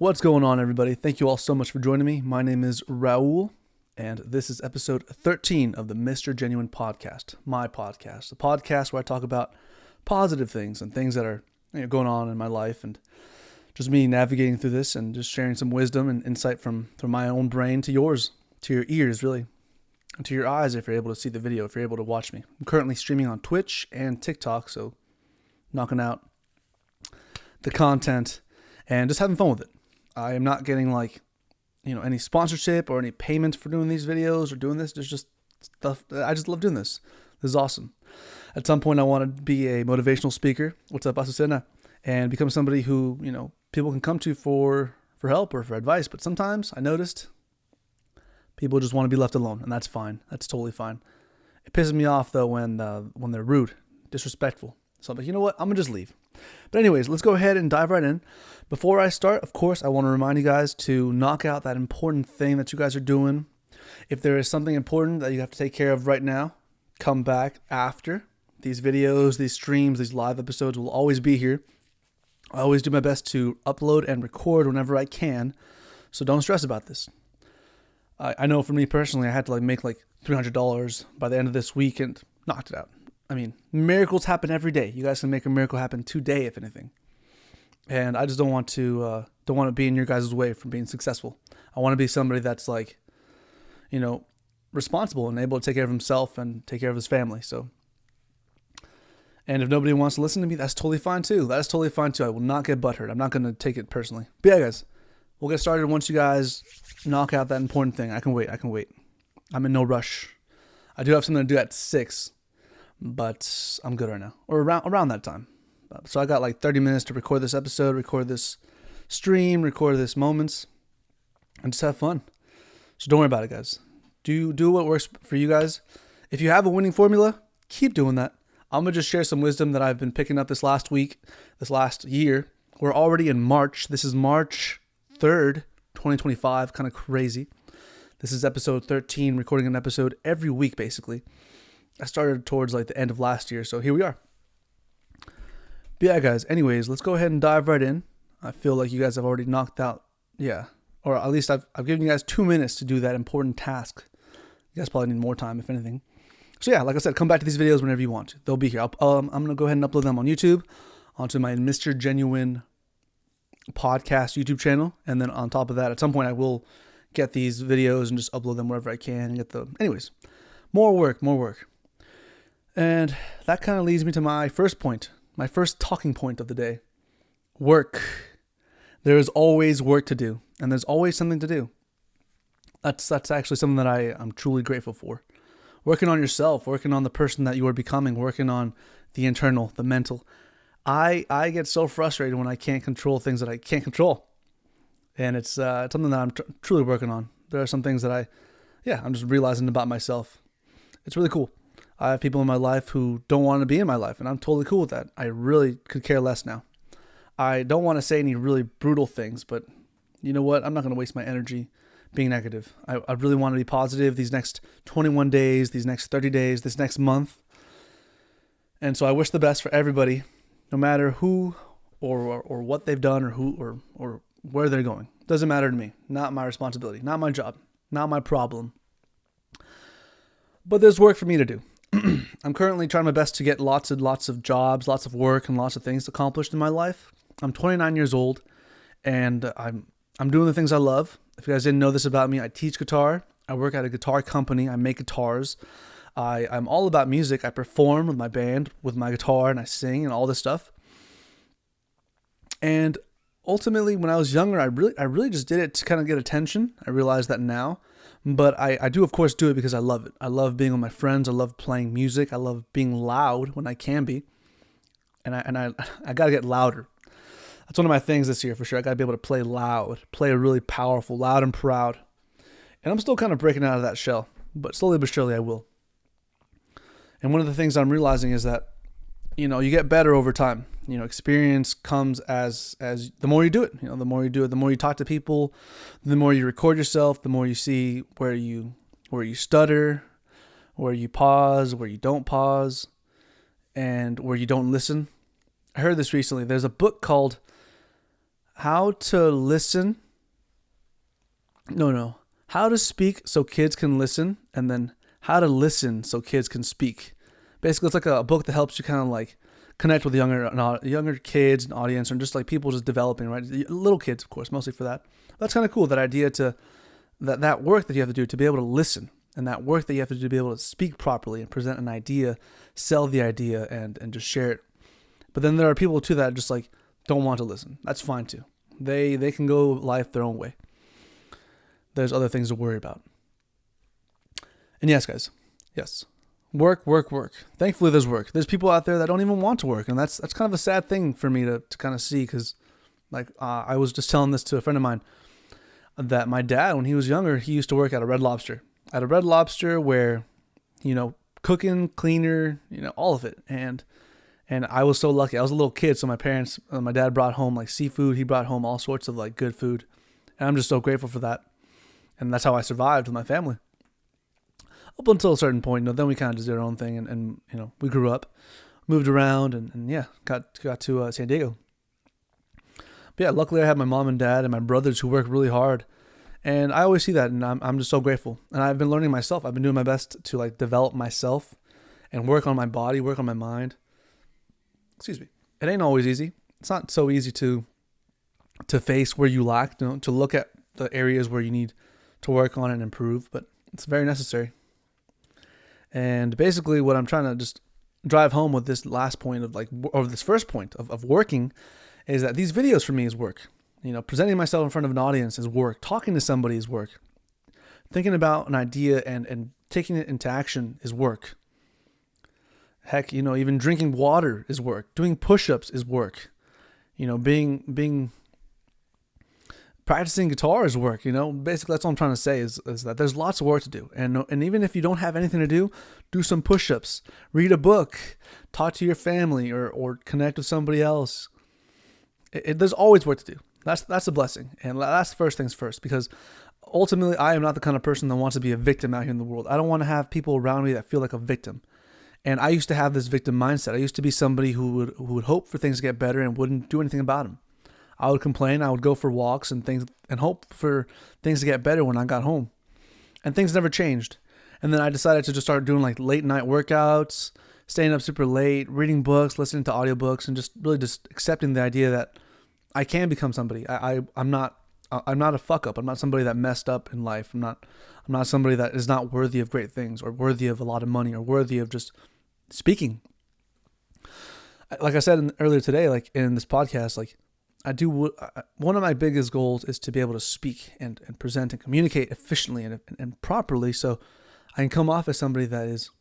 What's going on, everybody? Thank you all so much for joining me. My name is Raul, and this is episode 13 of the Mr. Genuine Podcast, my podcast, a podcast where I talk about positive things and things that are going on in my life, and just me navigating through this and just sharing some wisdom and insight from my own brain to yours, to your ears, really, and to your eyes if you're able to see the video, if you're able to watch me. I'm currently streaming on Twitch and TikTok, so knocking out the content and just having fun with it. I am not getting any sponsorship or any payment for doing these videos or doing this. There's just stuff. I just love doing this. This is awesome. At some point, I want to be a motivational speaker. What's up, Azucena? And become somebody who, people can come to for help or for advice. But sometimes I noticed people just want to be left alone, and that's fine. That's totally fine. It pisses me off though when they're rude, disrespectful. So I'm like, you know what? I'm gonna just leave. But anyways, let's go ahead and dive right in. Before I start, of course, I want to remind you guys to knock out that important thing that you guys are doing. If there is something important that you have to take care of right now, come back after. These videos, these streams, these live episodes will always be here. I always do my best to upload and record whenever I can, so don't stress about this. I know for me personally, I had to make $300 by the end of this week and knocked it out. I mean, miracles happen every day. You guys can make a miracle happen today, if anything. And I just don't want to be in your guys' way from being successful. I want to be somebody that's responsible and able to take care of himself and take care of his family. So, and if nobody wants to listen to me, that's totally fine too. That is totally fine too. I will not get butthurt. I'm not going to take it personally. But yeah, guys, we'll get started once you guys knock out that important thing. I can wait. I'm in no rush. I do have something to do at 6. But I'm good right now, or around that time. So I got 30 minutes to record this episode, record this stream, record this moments, and just have fun. So don't worry about it, guys. Do what works for you guys. If you have a winning formula, keep doing that. I'm gonna just share some wisdom that I've been picking up this last year. We're already in March. This is March 3rd, 2025. Kind of crazy. This is episode 13, recording an episode every week, basically. I started towards the end of last year, so here we are. But yeah, guys, anyways, let's go ahead and dive right in. I feel like you guys have already knocked out, or at least I've given you guys 2 minutes to do that important task. You guys probably need more time, if anything. So yeah, like I said, come back to these videos whenever you want to. They'll be here. I'm going to go ahead and upload them on YouTube, onto my Mr. Genuine Podcast YouTube channel, and then on top of that, at some point I will get these videos and just upload them wherever I can and get them. Anyways, more work. And that kind of leads me to my first point, my first talking point of the day. Work. There is always work to do, and there's always something to do. That's actually something that I'm truly grateful for. Working on yourself, working on the person that you are becoming, working on the internal, the mental. I get so frustrated when I can't control things that I can't control. And it's something that I'm truly working on. There are some things that I'm just realizing about myself. It's really cool. I have people in my life who don't want to be in my life, and I'm totally cool with that. I really could care less now. I don't want to say any really brutal things, but you know what? I'm not going to waste my energy being negative. I really want to be positive these next 21 days, these next 30 days, this next month. And so I wish the best for everybody, no matter who or what they've done or where they're going. Doesn't matter to me. Not my responsibility. Not my job. Not my problem. But there's work for me to do. I'm currently trying my best to get lots and lots of jobs, lots of work, and lots of things accomplished in my life. I'm 29 years old, and I'm doing the things I love. If you guys didn't know this about me, I teach guitar. I work at a guitar company. I make guitars. I'm all about music. I perform with my band, with my guitar, and I sing and all this stuff. And ultimately, when I was younger, I really just did it to kind of get attention. I realize that now. But I do, of course, do it because I love it. I love being with my friends. I love playing music. I love being loud when I can be. And I got to get louder. That's one of my things this year for sure. I got to be able to play loud, play really powerful, loud and proud. And I'm still kind of breaking out of that shell, but slowly but surely I will. And one of the things I'm realizing is that, you get better over time. Experience comes as the more you do it. The more you do it, the more you talk to people, the more you record yourself, the more you see where you stutter, where you pause, where you don't pause, and where you don't listen. I heard this recently. There's a book called how to listen. No. How to speak so kids can listen, and then how to listen so kids can speak. Basically, it's like a book that helps you kind of like connect with younger kids and audience, and just like people just developing, right? Little kids, of course, mostly for that. That's kind of cool. That idea to that work that you have to do to be able to listen, and that work that you have to do to be able to speak properly and present an idea, sell the idea, and just share it. But then there are people too that just like don't want to listen. That's fine too. They can go life their own way. There's other things to worry about. And yes, guys, yes, work. Thankfully, there's work. There's people out there that don't even want to work, and that's kind of a sad thing for me to kind of see, because like I was just telling this to a friend of mine that my dad, when he was younger, he used to work at a Red Lobster. At a Red Lobster where, cooking, cleaner, all of it. And I was so lucky. I was a little kid, so my dad brought home like seafood. He brought home all sorts of like good food. And I'm just so grateful for that. And that's how I survived with my family. Up until a certain point, then we kind of did our own thing, and we grew up, moved around, and got to San Diego. But yeah, luckily I had my mom and dad and my brothers who work really hard. And I always see that, and I'm just so grateful. And I've been learning myself. I've been doing my best to like develop myself and work on my body, work on my mind. Excuse me. It ain't always easy. It's not so easy to face where you lack, to look at the areas where you need to work on and improve, but it's very necessary. And basically what I'm trying to just drive home with this last point or this first point of working, is that these videos for me is work. Presenting myself in front of an audience is work. Talking to somebody is work. Thinking about an idea and taking it into action is work. Heck, even drinking water is work. Doing push-ups is work. Being practicing guitar is work. Basically that's all I'm trying to say is that there's lots of work to do. And even if you don't have anything to do some push-ups, read a book, talk to your family, or connect with somebody else. There's always work to do. That's a blessing. And that's first things first, because ultimately I am not the kind of person that wants to be a victim out here in the world. I don't want to have people around me that feel like a victim. And I used to have this victim mindset. I used to be somebody who would hope for things to get better and wouldn't do anything about them. I would complain. I would go for walks and things and hope for things to get better when I got home. And things never changed. And then I decided to just start doing like late night workouts, staying up super late, reading books, listening to audiobooks, and just really just accepting the idea that I can become somebody. I'm not a fuck up. I'm not somebody that messed up in life. I'm not somebody that is not worthy of great things, or worthy of a lot of money, or worthy of just speaking. Like I said earlier today, like in this podcast, like one of my biggest goals is to be able to speak and present and communicate efficiently and properly, so I can come off as somebody that is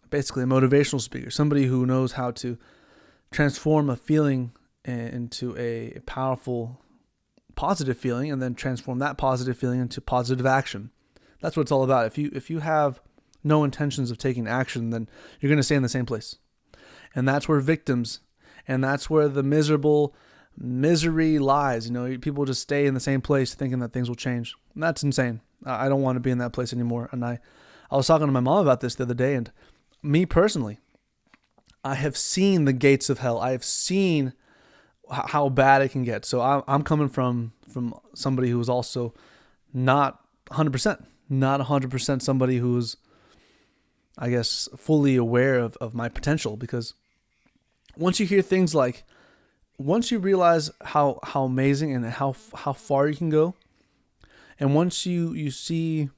basically a motivational speaker, somebody who knows how to transform a feeling into a powerful, positive feeling, and then transform that positive feeling into positive action. That's what it's all about. If you have no intentions of taking action, then you're going to stay in the same place. And that's where victims, and that's where the misery lies. People just stay in the same place thinking that things will change. And that's insane. I don't want to be in that place anymore. And I was talking to my mom about this the other day, and me personally, I have seen the gates of hell. I have seen how bad it can get. So I'm coming from somebody who is also not 100% somebody who's, I guess, fully aware of my potential. Because once you hear things like, once you realize how amazing and how far you can go, and once you see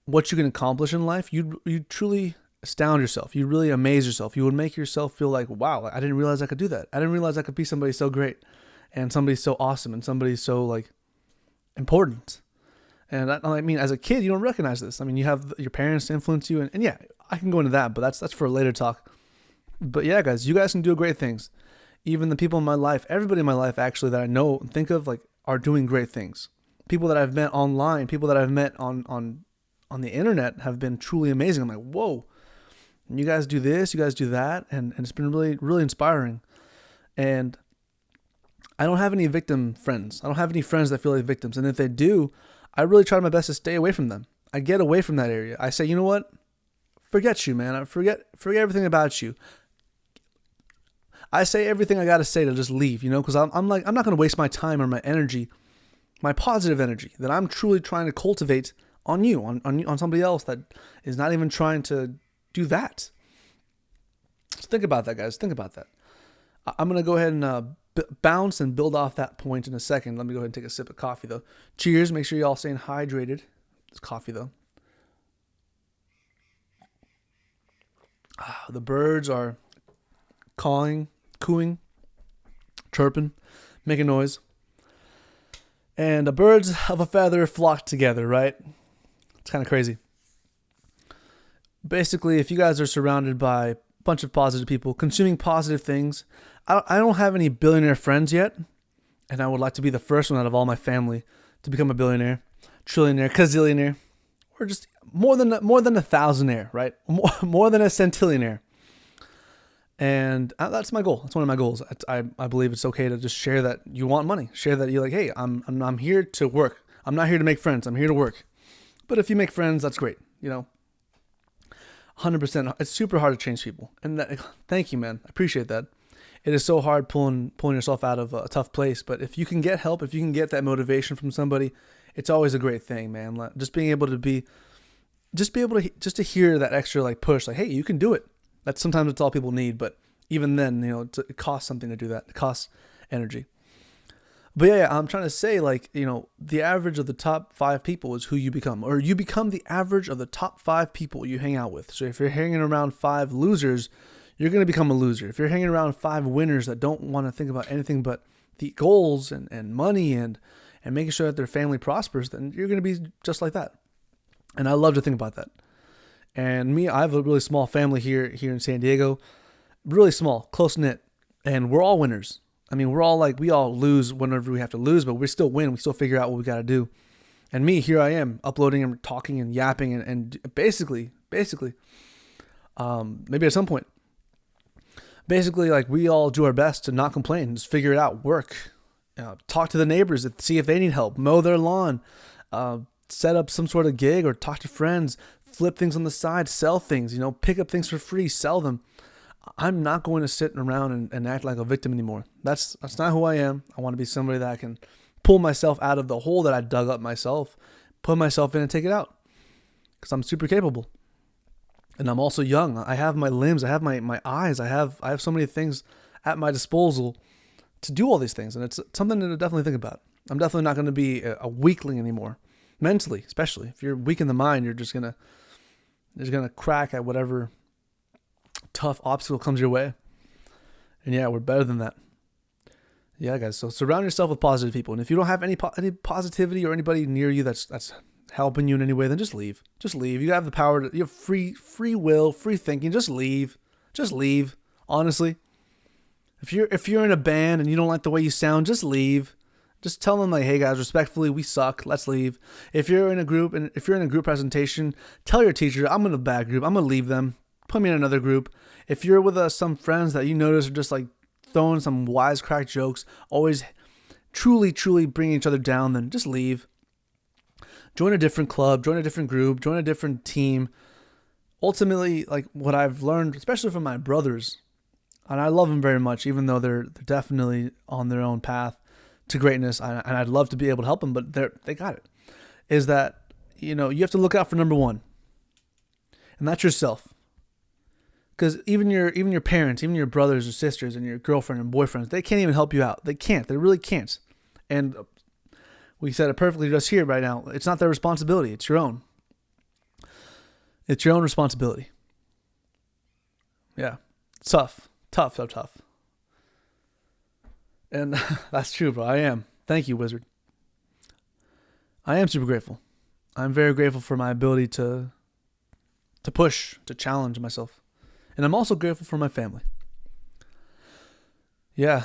what you can accomplish in life, you truly astound yourself. You really amaze yourself. You would make yourself feel like, wow, I didn't realize I could do that. I didn't realize I could be somebody so great, and somebody so awesome, and somebody so like important. And I mean, as a kid, you don't recognize this. I mean, you have your parents to influence you, and yeah, I can go into that, but that's for a later talk. But yeah, guys, you guys can do great things. Even the people in my life, everybody in my life actually that I know and think of, like, are doing great things. People that I've met online, people that I've met on the internet have been truly amazing. I'm like, whoa, you guys do this, you guys do that, and it's been really, really inspiring. And I don't have any victim friends. I don't have any friends that feel like victims. And if they do, I really try my best to stay away from them. I get away from that area. I say, you know what? Forget you, man. Forget everything about you. I say everything I got to say to just leave, because I'm like, I'm not going to waste my time or my energy, my positive energy that I'm truly trying to cultivate on you, on somebody else that is not even trying to do that. So think about that, guys. Think about that. I'm going to go ahead and bounce and build off that point in a second. Let me go ahead and take a sip of coffee, though. Cheers. Make sure you all staying hydrated. It's coffee, though. The birds are cooing, chirping, making noise. And the birds of a feather flock together, right? It's kind of crazy. Basically, if you guys are surrounded by a bunch of positive people, consuming positive things, I don't have any billionaire friends yet, and I would like to be the first one out of all my family to become a billionaire, trillionaire, gazillionaire, or just more than a thousandaire, right? More than a centillionaire. And that's my goal. That's one of my goals. I believe it's okay to just share that you want money. Share that you're like, hey, I'm here to work. I'm not here to make friends. I'm here to work. But if you make friends, that's great. 100%. It's super hard to change people. And thank you, man. I appreciate that. It is so hard pulling yourself out of a tough place. But if you can get help, if you can get that motivation from somebody, it's always a great thing, man. Just being able to to hear that extra push, hey, you can do it. That's sometimes it's all people need. But even then, it costs something to do that. It costs energy. But yeah, I'm trying to say the average of the top 5 people is who you become, or you become the average of the top 5 people you hang out with. So if you're hanging around 5 losers, you're going to become a loser. If you're hanging around 5 winners that don't want to think about anything but the goals and money and making sure that their family prospers, then you're going to be just like that. And I love to think about that. And I have a really small family here in San Diego, really small, close knit, and we're all winners. I mean, we all lose whenever we have to lose, but we still win. We still figure out what we got to do. And me, here I am uploading and talking and yapping and basically, maybe at some point, we all do our best to not complain, just figure it out, work, talk to the neighbors, see if they need help, mow their lawn, set up some sort of gig or talk to friends, flip things on the side, sell things, pick up things for free, sell them. I'm not going to sit around and act like a victim anymore. That's not who I am. I want to be somebody that can pull myself out of the hole that I dug up myself, put myself in and take it out. Because I'm super capable. And I'm also young. I have my limbs. I have my eyes. I have so many things at my disposal to do all these things. And it's something to definitely think about. I'm definitely not going to be a weakling anymore. Mentally, especially. If you're weak in the mind, you're just going to crack at whatever tough obstacle comes your way. And yeah, we're better than that. Yeah, guys. So surround yourself with positive people. And if you don't have any positivity or anybody near you that's helping you in any way, then just leave. Just leave. You have the power you have free will, free thinking. Just leave. Just leave. Honestly. If you're in a band and you don't like the way you sound, just leave. Just tell them hey guys, respectfully, we suck. Let's leave. If you're in a group presentation, tell your teacher, I'm in a bad group. I'm going to leave them. Put me in another group. If you're with some friends that you notice are just throwing some wisecrack jokes, always truly bringing each other down, then just leave. Join a different club, join a different group, join a different team. Ultimately, what I've learned, especially from my brothers, and I love them very much, even though they're definitely on their own path to greatness, and I'd love to be able to help them, but they got it, is that, you have to look out for number 1. And that's yourself. Because even your parents, even your brothers or sisters and your girlfriend and boyfriends, they can't even help you out. They can't. They really can't. And we said it perfectly just here right now. It's not their responsibility. It's your own. It's your own responsibility. Yeah. It's tough. Tough. And that's true, bro. I am. Thank you, Wizard. I am super grateful. I'm very grateful for my ability to push, to challenge myself. And I'm also grateful for my family. Yeah.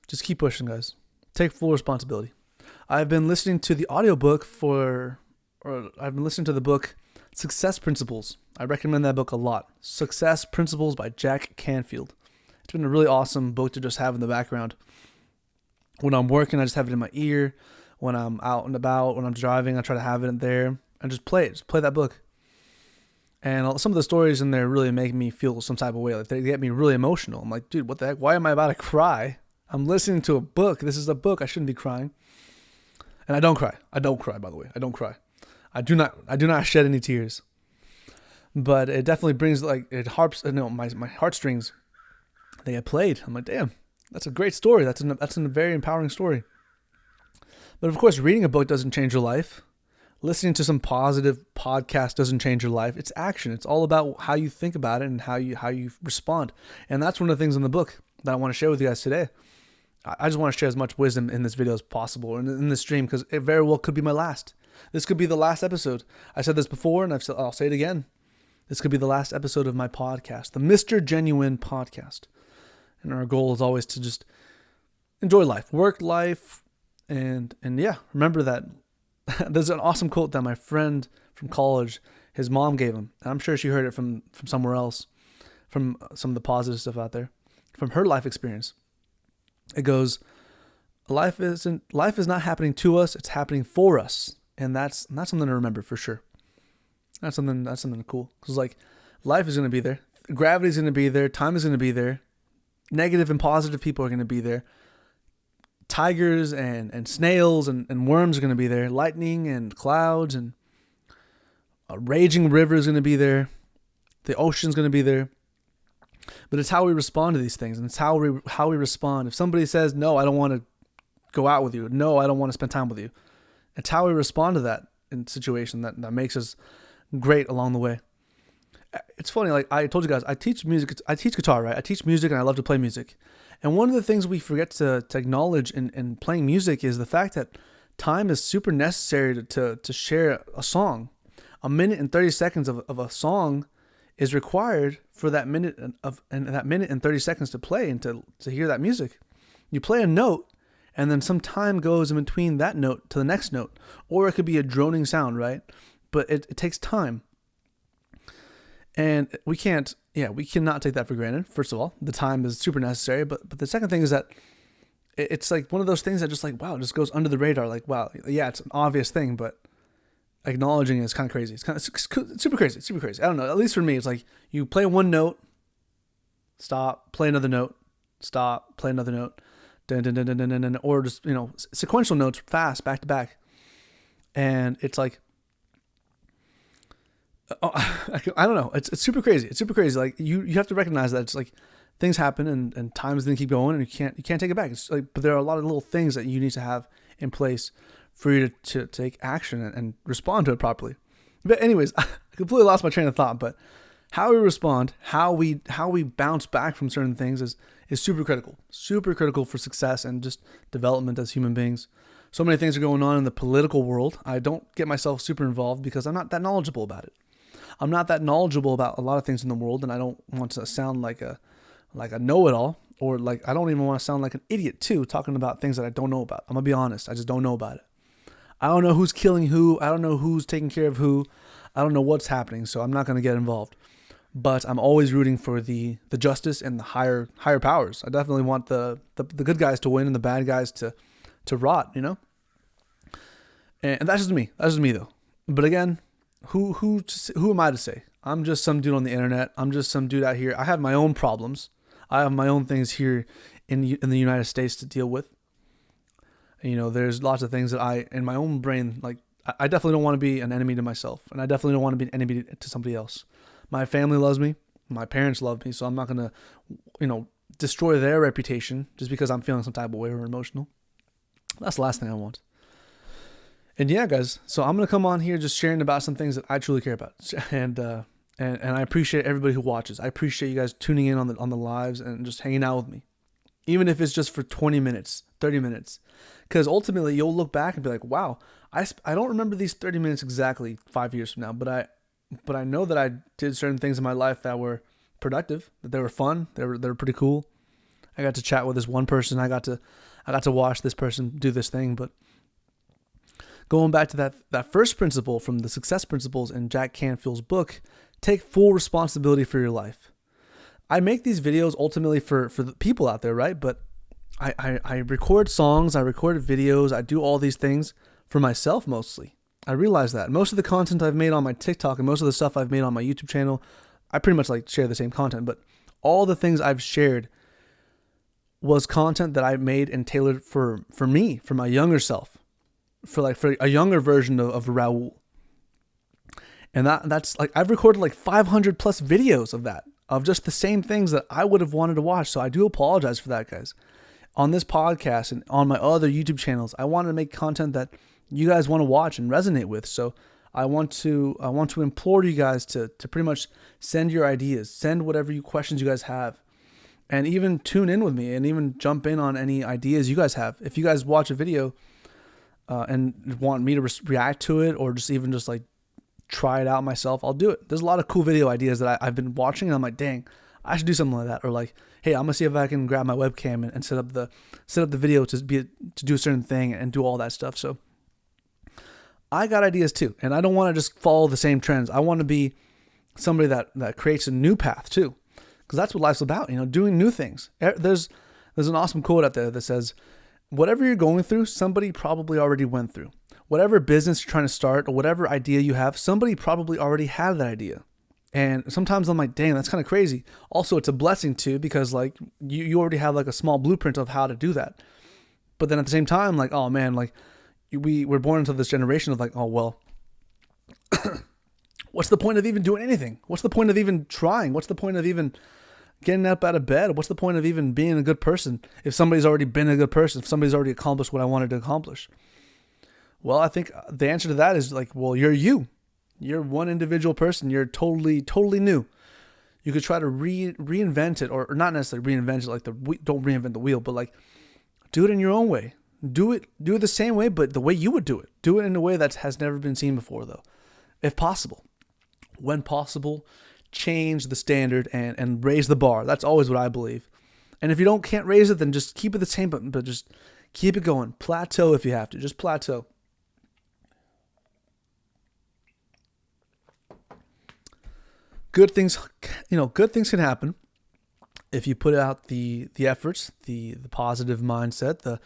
Just keep pushing, guys. Take full responsibility. I've been listening to the audiobook I've been listening to the book Success Principles. I recommend that book a lot. Success Principles by Jack Canfield. It's been a really awesome book to just have in the background. When I'm working, I just have it in my ear. When I'm out and about, when I'm driving, I try to have it in there and just play it. Just play that book. And some of the stories in there really make me feel some type of way. Like they get me really emotional. I'm like, dude, what the heck? Why am I about to cry? I'm listening to a book. This is a book. I shouldn't be crying. And I don't cry. I don't cry, by the way. I don't cry. I do not shed any tears. But it definitely brings my heartstrings. They get played. I'm like, damn, that's a great story. That's a very empowering story. But of course, reading a book doesn't change your life. Listening to some positive podcast doesn't change your life. It's action. It's all about how you think about it and how you respond. And that's one of the things in the book that I want to share with you guys today. I just want to share as much wisdom in this video as possible and in this stream, because it very well could be my last. This could be the last episode. I said this before, and I'll say it again. This could be the last episode of my podcast, the Mr. Genuine Podcast. And our goal is always to just enjoy life, work life, and yeah, remember that there's an awesome quote that my friend from college, his mom gave him, and I'm sure she heard it from somewhere else, from some of the positive stuff out there, from her life experience. It goes, life is not happening to us, it's happening for us. And that's something to remember for sure. That's something cool. Because like life is going to be there. Gravity is going to be there. Time is going to be there. Negative and positive people are going to be there. Tigers and snails and worms are going to be there. Lightning and clouds and a raging river is going to be there. The ocean's going to be there. But it's how we respond to these things, and it's how we respond. If somebody says, no, I don't want to go out with you. No, I don't want to spend time with you. It's how we respond to that in situation that makes us great along the way. It's funny, like I told you guys, I teach guitar, right? I teach music and I love to play music. And one of the things we forget to acknowledge in playing music is the fact that time is super necessary to share a song. A minute and 30 seconds of a song is required for that minute and 30 seconds to play and to hear that music. You play a note, and then some time goes in between that note to the next note. Or it could be a droning sound, right? But it takes time. And we cannot take that for granted. First of all, the time is super necessary. But the second thing is that it's like one of those things that just like, wow, just goes under the radar. Like, wow, yeah, it's an obvious thing, but acknowledging it is kind of crazy. It's super crazy. It's super crazy. I don't know. At least for me, it's like you play one note, stop, play another note, stop, play another note. Dun, dun, dun, dun, dun, dun, dun, or just, sequential notes fast, back to back. And it's like, I don't know. It's super crazy. It's super crazy. Like you have to recognize that it's like things happen and times then keep going and you can't take it back. It's like, but there are a lot of little things that you need to have in place for you to take action and respond to it properly. But anyways, I completely lost my train of thought, but how we respond, how we bounce back from certain things is super critical for success and just development as human beings. So many things are going on in the political world. I don't get myself super involved because I'm not that knowledgeable about it. I'm not that knowledgeable about a lot of things in the world, and I don't want to sound like a know-it-all, or like I don't even want to sound like an idiot too, talking about things that I don't know about. I'm gonna be honest. I just don't know about it. I don't know who's killing who. I don't know who's taking care of who. I don't know what's happening, so I'm not gonna get involved. But I'm always rooting for the justice and the higher powers. I definitely want the good guys to win and the bad guys to rot, And that's just me. That's just me though. But again, who am I to say? I'm just some dude on the internet. I'm just some dude out here. I have my own problems. I have my own things here in the United States to deal with. There's lots of things that in my own brain, like I definitely don't want to be an enemy to myself, and I definitely don't want to be an enemy to somebody else. My family loves me. My parents love me, so I'm not going to, destroy their reputation just because I'm feeling some type of way or emotional. That's the last thing I want. And yeah, guys, so I'm going to come on here just sharing about some things that I truly care about. And I appreciate everybody who watches. I appreciate you guys tuning in on the lives and just hanging out with me. Even if it's just for 20 minutes, 30 minutes. Because ultimately, you'll look back and be like, wow, I don't remember these 30 minutes exactly 5 years from now, but I know that I did certain things in my life that were productive, that they were fun, they were pretty cool. I got to chat with this one person. I got to watch this person do this thing. But going back to that first principle from the success principles in Jack Canfield's book, take full responsibility for your life. I make these videos ultimately for the people out there, right? But I record songs, I record videos, I do all these things for myself mostly. I realized that most of the content I've made on my TikTok and most of the stuff I've made on my YouTube channel, I pretty much like share the same content, but all the things I've shared was content that I made and tailored for me, for my younger self, for a younger version of Raul. And that's like, I've recorded like 500 plus videos of that, of just the same things that I would have wanted to watch. So I do apologize for that, guys. On this podcast and on my other YouTube channels, I want to make content that you guys want to watch and resonate with. So I want to implore you guys to pretty much send your ideas, send whatever questions you guys have, and even tune in with me and even jump in on any ideas you guys have. If you guys watch a video and want me to react to it, or just like try it out myself, I'll do it. There's a lot of cool video ideas that I've been watching, and I'm like, dang, I should do something like that. Or like, hey, I'm gonna see if I can grab my webcam and set up the video to do a certain thing and do all that stuff. So I got ideas too, and I don't want to just follow the same trends. I want to be somebody that creates a new path too, because that's what life's about, doing new things. There's an awesome quote out there that says, whatever you're going through, somebody probably already went through. Whatever business you're trying to start or whatever idea you have, somebody probably already had that idea. And sometimes I'm like, dang, that's kind of crazy. Also, it's a blessing too, because like you already have like a small blueprint of how to do that. But then at the same time, like, oh man, like we're born into this generation of like, oh, well, what's the point of even doing anything? What's the point of even trying? What's the point of even getting up out of bed? What's the point of even being a good person if somebody's already been a good person, if somebody's already accomplished what I wanted to accomplish? Well, I think the answer to that is like, well, you're you. You're one individual person. You're totally, totally new. You could try to reinvent it, or not necessarily reinvent it, like don't reinvent the wheel, but like do it in your own way. Do it the same way, but the way you would do it. Do it in a way that has never been seen before, though, if possible. When possible, change the standard and raise the bar. That's always what I believe. And if you can't raise it, then just keep it the same, but just keep it going. Plateau if you have to. Just plateau. Good things can happen if you put out the efforts, the positive mindset,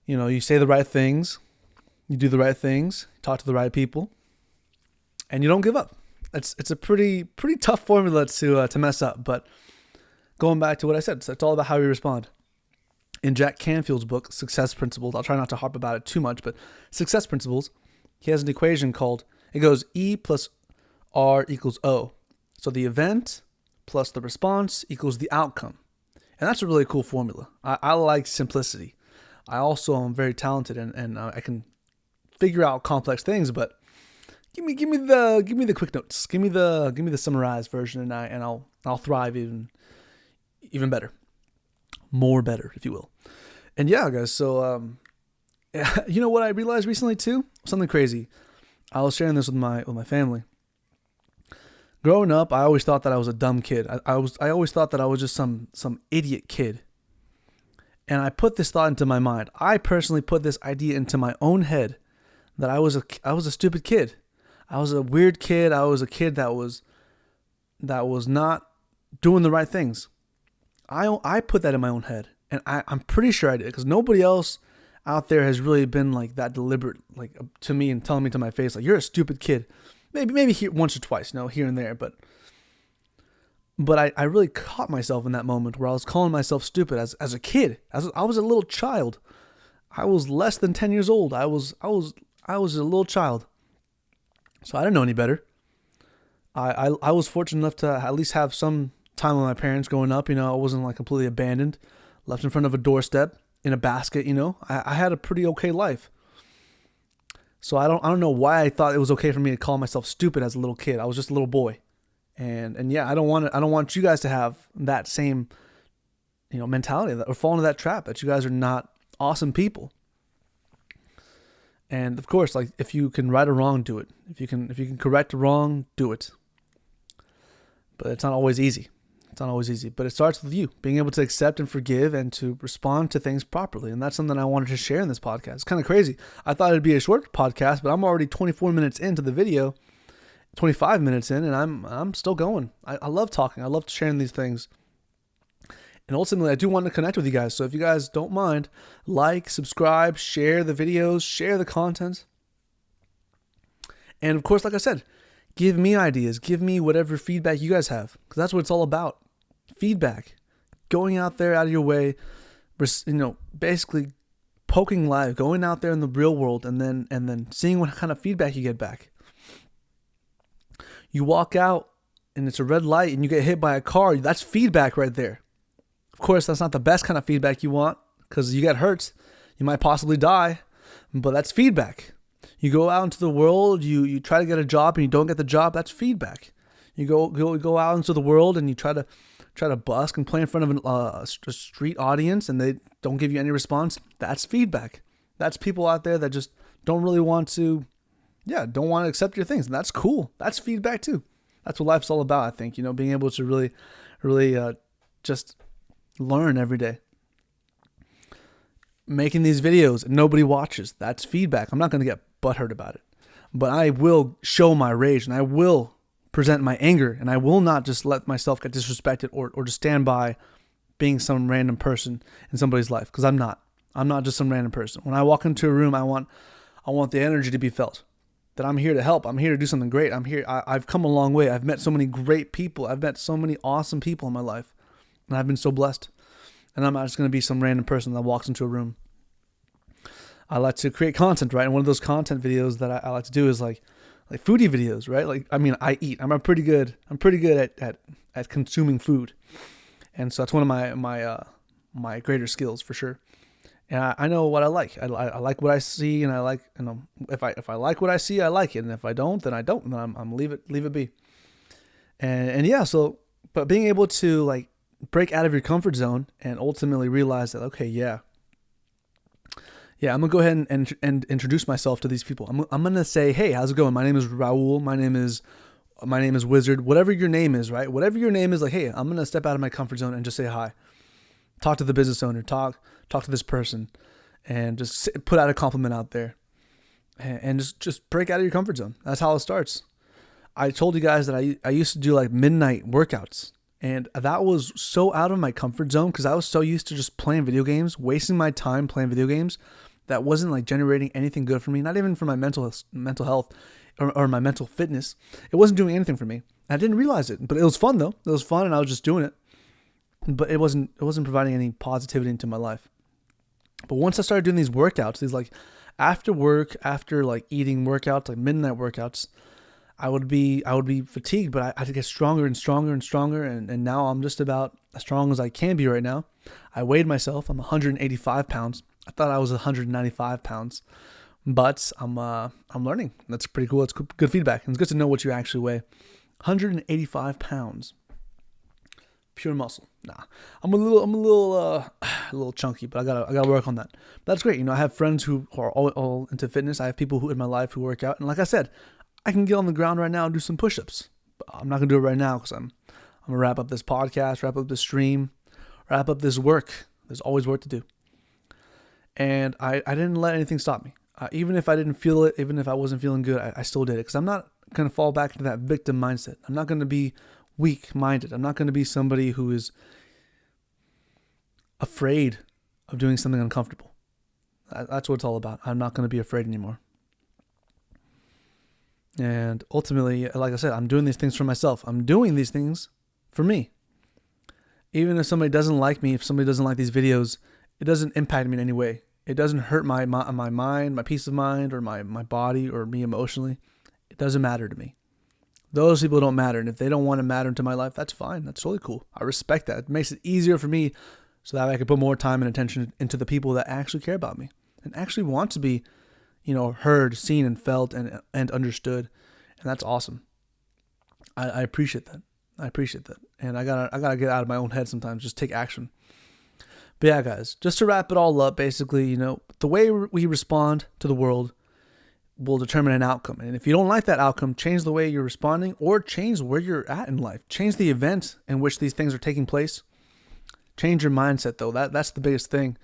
you say the right things, you do the right things, talk to the right people, and you don't give up. It's a pretty tough formula to mess up, but going back to what I said, it's all about how you respond. In Jack Canfield's book, Success Principles, I'll try not to harp about it too much, but Success Principles, he has an equation it goes E plus R equals O. So the event plus the response equals the outcome. And that's a really cool formula. I like simplicity. I also am very talented and I can figure out complex things, but give me the quick notes. Give me the summarized version, and I'll thrive even better. More better, if you will. And yeah, guys, so you know what I realized recently too? Something crazy. I was sharing this with my family. Growing up, I always thought that I was a dumb kid. I always thought that I was just some idiot kid. And I put this thought into my mind. I personally put this idea into my own head that I was a stupid kid. I was a weird kid. I was a kid that was not doing the right things. I put that in my own head, and I'm pretty sure I did, because nobody else out there has really been like that deliberate, like to me and telling me to my face, like, you're a stupid kid. Maybe here once or twice, here and there, but I really caught myself in that moment where I was calling myself stupid as a kid. I was a little child. I was less than 10 years old. I was a little child. So I didn't know any better. I was fortunate enough to at least have some time with my parents growing up. I wasn't like completely abandoned, left in front of a doorstep in a basket. I had a pretty okay life. So I don't know why I thought it was okay for me to call myself stupid as a little kid. I was just a little boy. And yeah, I don't want you guys to have that same, mentality or fall into that trap that you guys are not awesome people. And of course, like, if you can right a wrong, do it. If you can correct a wrong, do it. But it's not always easy. But it starts with you being able to accept and forgive and to respond to things properly. And that's something I wanted to share in this podcast. It's kind of crazy. I thought it'd be a short podcast, but I'm already 24 minutes into the video, 25 minutes in, and I'm still going. I love talking. I love sharing these things. And ultimately, I do want to connect with you guys. So if you guys don't mind, like, subscribe, share the videos, share the content. And of course, like I said, give me ideas, give me whatever feedback you guys have, because that's what it's all about. Feedback, going out there out of your way, basically poking live, going out there in the real world, and then seeing what kind of feedback you get back. You walk out and it's a red light and you get hit by a car. That's feedback right there. Of course, that's not the best kind of feedback you want, because you get hurt. You might possibly die, but that's feedback. You go out into the world, you try to get a job and you don't get the job. That's feedback. You go out into the world and you try to busk and play in front of a street audience and they don't give you any response. That's feedback. That's people out there that just don't really want to, don't want to accept your things. And that's cool. That's feedback too. That's what life's all about, I think. Being able to really just learn every day. Making these videos and nobody watches. That's feedback. I'm not going to get butthurt about it. But I will show my rage and I will present my anger, and I will not just let myself get disrespected or just stand by being some random person in somebody's life, because I'm not. I'm not just some random person. When I walk into a room, I want the energy to be felt, that I'm here to help. I'm here to do something great. I'm here. I've come a long way. I've met so many great people. I've met so many awesome people in my life, and I've been so blessed. And I'm not just going to be some random person that walks into a room. I like to create content, right? And one of those content videos that I like to do is like foodie videos, right? I eat. I'm pretty good at consuming food. And so that's one of my greater skills for sure. And I know what I like. I like what I see, and I like, if I like what I see, I like it. And if I don't, then I don't. And then I'm leave it be. And yeah, so, but being able to break out of your comfort zone and ultimately realize that, okay, I'm going to go ahead and introduce myself to these people. I'm going to say, hey, how's it going? My name is Raul. My name is Wizard. Whatever your name is, right? Whatever your name is, hey, I'm going to step out of my comfort zone and just say hi. Talk to the business owner. Talk to this person, and just put out a compliment out there, and just break out of your comfort zone. That's how it starts. I told you guys that I used to do midnight workouts, and that was so out of my comfort zone because I was so used to just playing video games, wasting my time playing video games. That wasn't generating anything good for me, not even for my mental health or my mental fitness. It wasn't doing anything for me. I didn't realize it, but it was fun though. It was fun, and I was just doing it. But it wasn't providing any positivity into my life. But once I started doing these workouts, these after work, after eating workouts, midnight workouts, I would be fatigued, but I'd get stronger and stronger and stronger, and now I'm just about as strong as I can be right now. I weighed myself. I'm 185 pounds. I thought I was 195 pounds, but I'm learning. That's pretty cool. It's good feedback, and it's good to know what you actually weigh. 185 pounds, pure muscle. Nah, I'm a little chunky, but I gotta work on that. But that's great. I have friends who are all into fitness. I have people who in my life who work out, and like I said, I can get on the ground right now and do some push-ups. But I'm not gonna do it right now because I'm gonna wrap up this podcast, wrap up this stream, wrap up this work. There's always work to do. And I didn't let anything stop me. Even if I didn't feel it, even if I wasn't feeling good, I still did it. Because I'm not going to fall back into that victim mindset. I'm not going to be weak-minded. I'm not going to be somebody who is afraid of doing something uncomfortable. That's what it's all about. I'm not going to be afraid anymore. And ultimately, like I said, I'm doing these things for myself. I'm doing these things for me. Even if somebody doesn't like me, if somebody doesn't like these videos, it doesn't impact me in any way. It doesn't hurt my mind, my peace of mind, or my body, or me emotionally. It doesn't matter to me. Those people don't matter. And if they don't want to matter into my life, that's fine. That's totally cool. I respect that. It makes it easier for me so that I can put more time and attention into the people that actually care about me and actually want to be, heard, seen, and felt and understood. And that's awesome. I appreciate that. And I gotta get out of my own head sometimes. Just take action. But yeah, guys, just to wrap it all up, basically, the way we respond to the world will determine an outcome. And if you don't like that outcome, change the way you're responding or change where you're at in life. Change the event in which these things are taking place. Change your mindset, though. That's the biggest thing.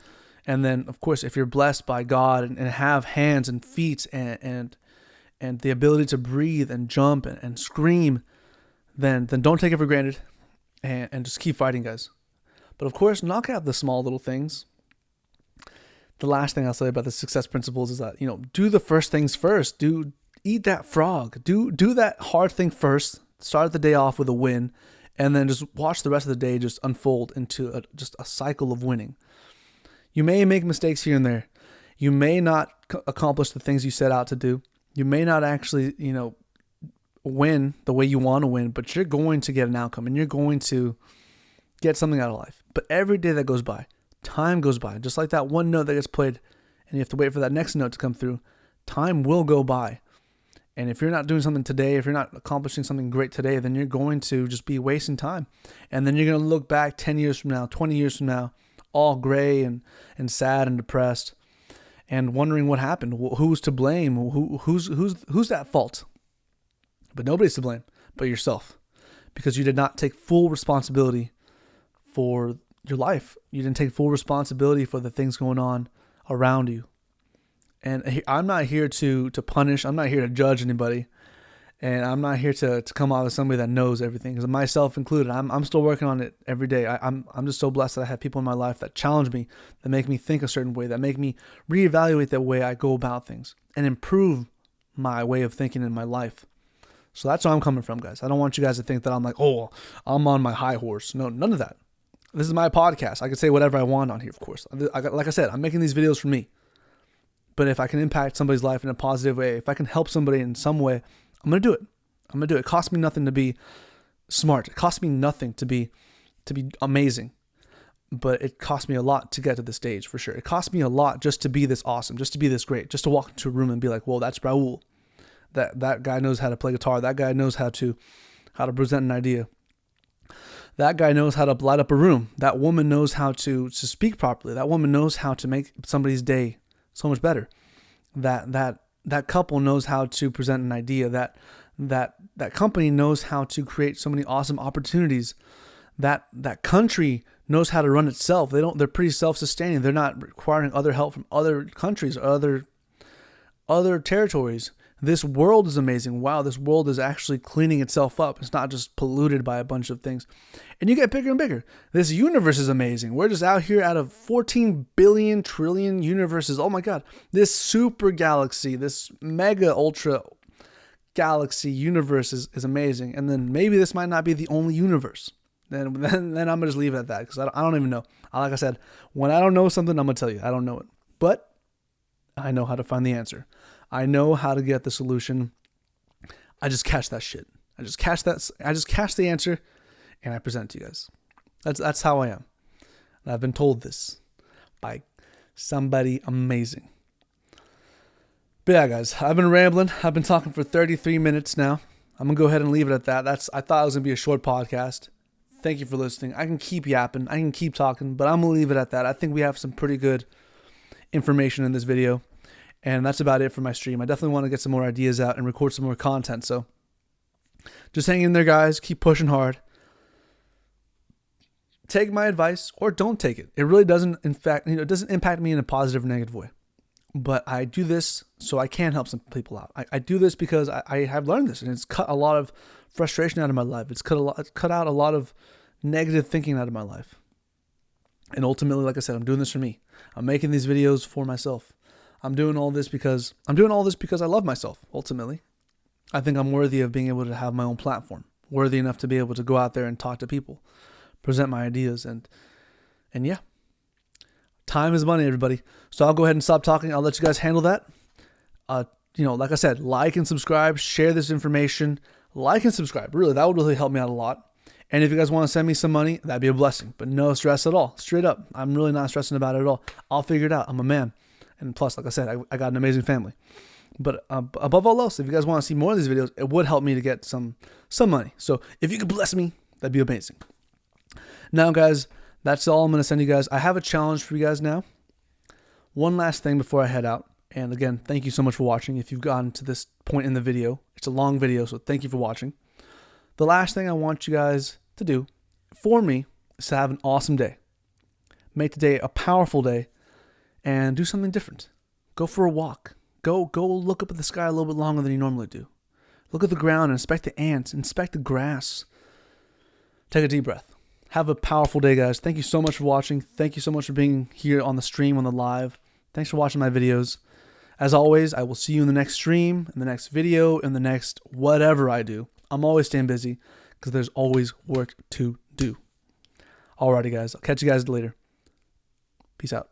And then, of course, if you're blessed by God and have hands and feet and the ability to breathe and jump and scream, then don't take it for granted and just keep fighting, guys. But of course, knock out the small little things. The last thing I'll say about the success principles is that, do the first things first. Eat that frog. Do that hard thing first. Start the day off with a win, and then just watch the rest of the day just unfold into just a cycle of winning. You may make mistakes here and there. You may not accomplish the things you set out to do. You may not actually, win the way you want to win, but you're going to get an outcome and you're going to get something out of life. But every day that goes by, time goes by, just like that one note that gets played and you have to wait for that next note to come through. Time will go by. And if you're not doing something today, if you're not accomplishing something great today, then you're going to just be wasting time. And then you're going to look back 10 years from now, 20 years from now, all gray and sad and depressed and wondering what happened. Who's to blame? Who's at fault? But nobody's to blame but yourself, because you did not take full responsibility for your life. You didn't take full responsibility for the things going on around you. And I'm not here to punish. I'm not here to judge anybody. And I'm not here to come out as somebody that knows everything, because myself included. I'm still working on it every day. I'm just so blessed that I have people in my life that challenge me, that make me think a certain way, that make me reevaluate the way I go about things and improve my way of thinking in my life. So that's where I'm coming from, guys. I don't want you guys to think that I'm like, oh, I'm on my high horse. No, none of that. This is my podcast. I can say whatever I want on here, of course. Like I said, I'm making these videos for me. But if I can impact somebody's life in a positive way, if I can help somebody in some way, I'm going to do it. I'm going to do it. It costs me nothing to be smart. It costs me nothing to be amazing. But it cost me a lot to get to this stage, for sure. It cost me a lot just to be this awesome, just to be this great, just to walk into a room and be like, whoa, that's Raul. That guy knows how to play guitar. That guy knows how to present an idea. That guy knows how to light up a room. That woman knows how to speak properly. That woman knows how to make somebody's day so much better. That couple knows how to present an idea. That company knows how to create so many awesome opportunities. That country knows how to run itself. They're pretty self-sustaining. They're not requiring other help from other countries or other territories. This world is amazing. Wow, this world is actually cleaning itself up. It's not just polluted by a bunch of things. And you get bigger and bigger. This universe is amazing. We're just out here out of 14 billion trillion universes. Oh my God. This super galaxy, this mega ultra galaxy universe is amazing. And then maybe this might not be the only universe. Then I'm going to just leave it at that, because I don't even know. Like I said, when I don't know something, I'm going to tell you. I don't know it. But I know how to find the answer. I know how to get the solution. I just catch that shit. I just catch the answer, and I present it to you guys. That's how I am. And I've been told this by somebody amazing. But yeah, guys, I've been rambling. I've been talking for 33 minutes now. I'm gonna go ahead and leave it at that. I thought it was gonna be a short podcast. Thank you for listening. I can keep yapping. I can keep talking, but I'm gonna leave it at that. I think we have some pretty good information in this video. And that's about it for my stream. I definitely want to get some more ideas out and record some more content. So just hang in there, guys. Keep pushing hard. Take my advice or don't take it. It really doesn't, it doesn't impact me in a positive or negative way. But I do this so I can help some people out. I do this because I have learned this, and it's cut a lot of frustration out of my life. It's cut out a lot of negative thinking out of my life. And ultimately, like I said, I'm doing this for me. I'm making these videos for myself. I'm doing all this because I love myself, ultimately. I think I'm worthy of being able to have my own platform, worthy enough to be able to go out there and talk to people, present my ideas, and yeah. Time is money, everybody. So I'll go ahead and stop talking. I'll let you guys handle that. Like I said, like and subscribe, share this information, like and subscribe. Really, that would really help me out a lot. And if you guys want to send me some money, that'd be a blessing, but no stress at all. Straight up. I'm really not stressing about it at all. I'll figure it out. I'm a man. And plus, like I said, I got an amazing family. But above all else, if you guys want to see more of these videos, it would help me to get some money. So if you could bless me, that'd be amazing. Now, guys, that's all I'm going to send you guys. I have a challenge for you guys now. One last thing before I head out. And again, thank you so much for watching. If you've gotten to this point in the video, it's a long video, so thank you for watching. The last thing I want you guys to do for me is to have an awesome day. Make today a powerful day. And do something different. Go for a walk. Go look up at the sky a little bit longer than you normally do. Look at the ground and inspect the ants. Inspect the grass. Take a deep breath. Have a powerful day, guys. Thank you so much for watching. Thank you so much for being here on the stream, on the live. Thanks for watching my videos. As always, I will see you in the next stream, in the next video, in the next whatever I do. I'm always staying busy because there's always work to do. Alrighty, guys. I'll catch you guys later. Peace out.